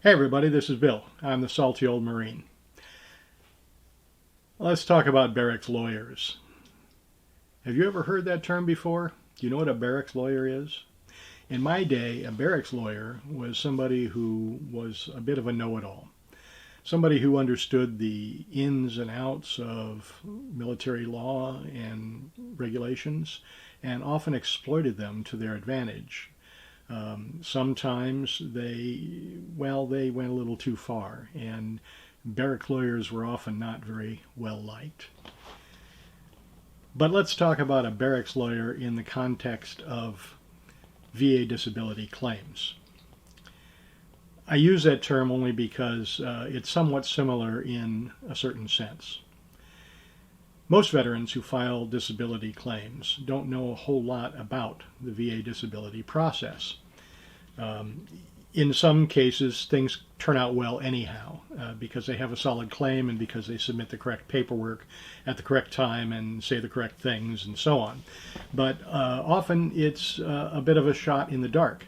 Hey everybody, this is Bill. I'm the salty old Marine. Let's talk about barracks lawyers. Have you ever heard that term before? Do you know what a barracks lawyer is? In my day, a barracks lawyer was somebody who was a bit of a know-it-all. Somebody who understood the ins and outs of military law and regulations and often exploited them to their advantage. Sometimes they went a little too far, and barrack lawyers were often not very well liked. But let's talk about a barracks lawyer in the context of VA disability claims. I use that term only because it's somewhat similar in a certain sense. Most veterans who file disability claims don't know a whole lot about the VA disability process. In some cases, things turn out well anyhow because they have a solid claim and because they submit the correct paperwork at the correct time and say the correct things and so on. But often it's a bit of a shot in the dark.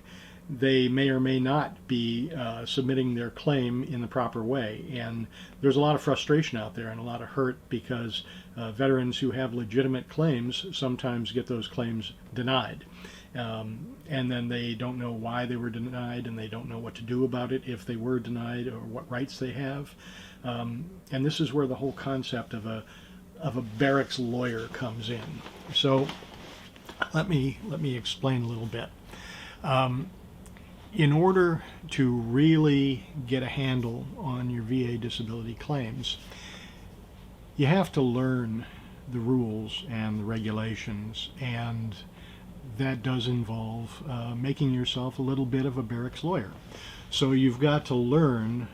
They may or may not be submitting their claim in the proper way. And there's a lot of frustration out there and a lot of hurt because veterans who have legitimate claims sometimes get those claims denied. And then they don't know why they were denied, and they don't know what to do about it if they were denied or what rights they have. And this is where the whole concept of a barracks lawyer comes in. So let me explain a little bit. In order to really get a handle on your VA disability claims, you have to learn the rules and the regulations, and that does involve making yourself a little bit of a barracks lawyer. So you've got to learn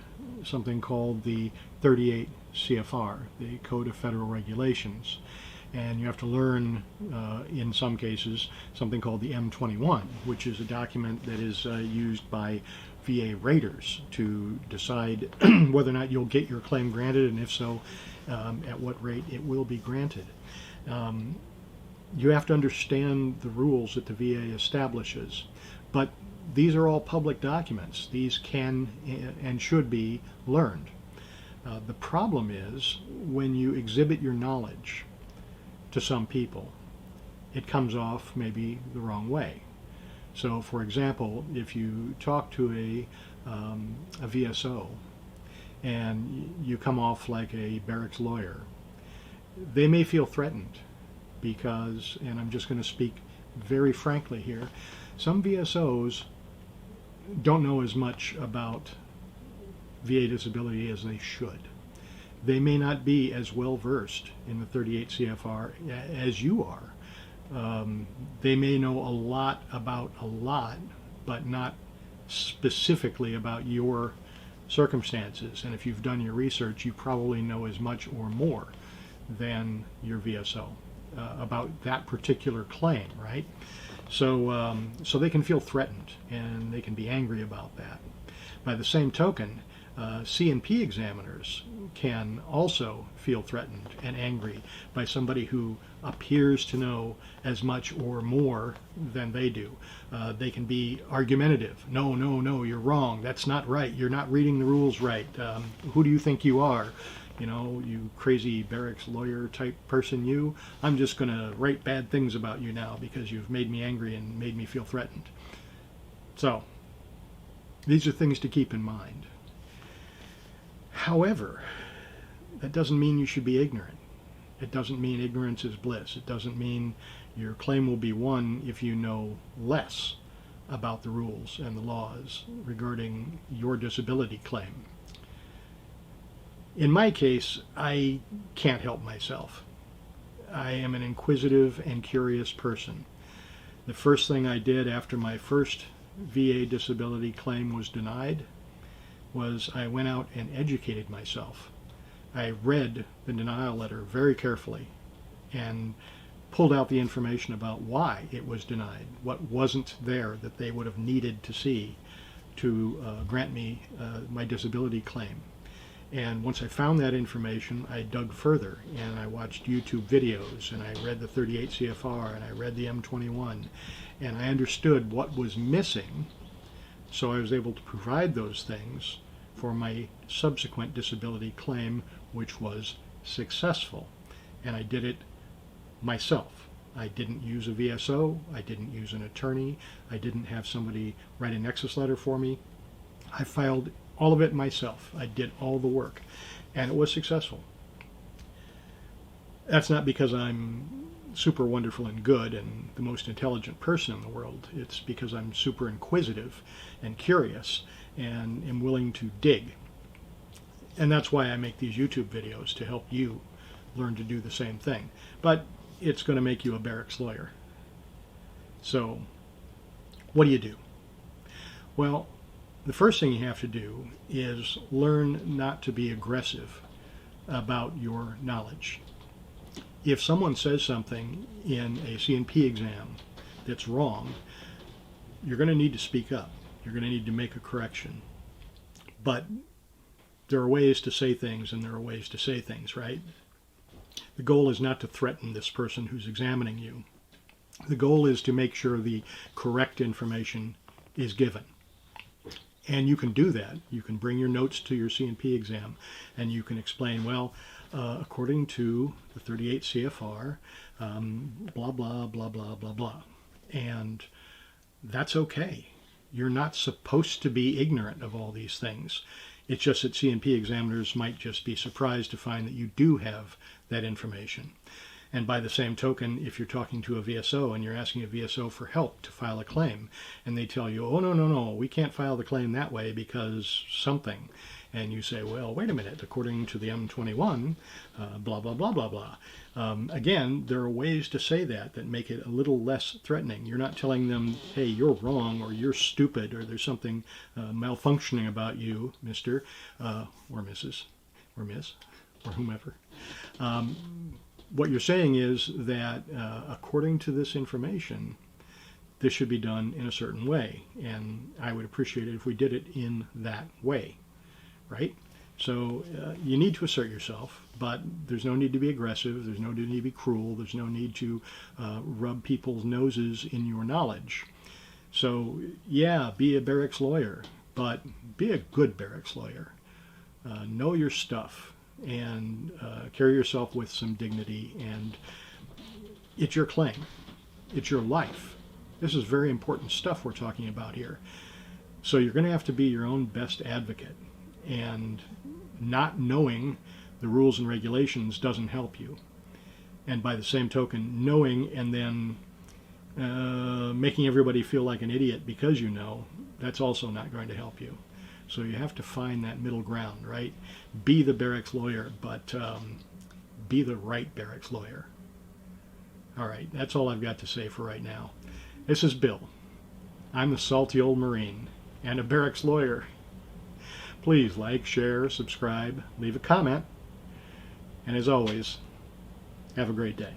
something called the 38 CFR, the Code of Federal Regulations. And you have to learn, in some cases, something called the M21, which is a document that is used by VA raters to decide whether or not you'll get your claim granted, and if so, at what rate it will be granted. You have to understand the rules that the VA establishes, but these are all public documents. These can and should be learned. The problem is when you exhibit your knowledge to some people, it comes off maybe the wrong way. So, for example, if you talk to a VSO and you come off like a barracks lawyer, they may feel threatened because, and I'm just going to speak very frankly here, some VSOs don't know as much about VA disability as they should. They may not be as well versed in the 38 CFR as you are. They may know a lot about a lot, but not specifically about your circumstances. And if you've done your research, you probably know as much or more than your VSO about that particular claim, right? So they can feel threatened and they can be angry about that. By the same token, C&P examiners can also feel threatened and angry by somebody who appears to know as much or more than they do. They can be argumentative. No, you're wrong. That's not right. You're not reading the rules right. Who do you think you are? You know, you crazy barracks lawyer type person, you. I'm just going to write bad things about you now because you've made me angry and made me feel threatened. So, these are things to keep in mind. However, that doesn't mean you should be ignorant. It doesn't mean ignorance is bliss. It doesn't mean your claim will be won if you know less about the rules and the laws regarding your disability claim. In my case, I can't help myself. I am an inquisitive and curious person. The first thing I did after my first VA disability claim was denied was I went out and educated myself. I read the denial letter very carefully and pulled out the information about why it was denied, what wasn't there that they would have needed to see to grant me my disability claim. And once I found that information, I dug further and I watched YouTube videos and I read the 38 CFR and I read the M21 and I understood what was missing, so I was able to provide those things for my subsequent disability claim, which was successful. And I did it myself. I didn't use a VSO, I didn't use an attorney, I didn't have somebody write a nexus letter for me. I filed all of it myself. I did all the work, and it was successful. That's not because I'm super wonderful and good and the most intelligent person in the world. It's because I'm super inquisitive and curious and am willing to dig. And that's why I make these YouTube videos, to help you learn to do the same thing. But it's going to make you a Barracks lawyer. So what do you do? Well, the first thing you have to do is learn not to be aggressive about your knowledge. If someone says something in a C&P exam that's wrong, you're going to need to speak up. You're going to need to make a correction. But there are ways to say things and there are ways to say things, right? The goal is not to threaten this person who's examining you. The goal is to make sure the correct information is given. And you can do that. You can bring your notes to your C&P exam and you can explain, well, according to the 38 CFR, blah, blah, blah, blah, blah, blah. And that's okay. You're not supposed to be ignorant of all these things. It's just that C&P examiners might just be surprised to find that you do have that information. And by the same token, if you're talking to a VSO and you're asking a VSO for help to file a claim, and they tell you, oh, no, we can't file the claim that way because something. And you say, well, wait a minute, according to the M21, blah, blah, blah, blah, blah. Again, there are ways to say that make it a little less threatening. You're not telling them, hey, you're wrong, or you're stupid, or there's something malfunctioning about you, Mr. Or Mrs. or Miss, or whomever. What you're saying is that according to this information, this should be done in a certain way, and I would appreciate it if we did it in that way, right? So you need to assert yourself, but there's no need to be aggressive, there's no need to be cruel, there's no need to rub people's noses in your knowledge. So yeah, be a Barracks lawyer, but be a good Barracks lawyer. Know your stuff. And carry yourself with some dignity, and it's your claim. It's your life. This is very important stuff we're talking about here. So you're going to have to be your own best advocate, and not knowing the rules and regulations doesn't help you. And by the same token, knowing and then making everybody feel like an idiot because you know, that's also not going to help you. So you have to find that middle ground, right? Be the Barracks lawyer, but be the right Barracks lawyer. All right, that's all I've got to say for right now. This is Bill. I'm the salty old Marine and a Barracks lawyer. Please like, share, subscribe, leave a comment, and as always, have a great day.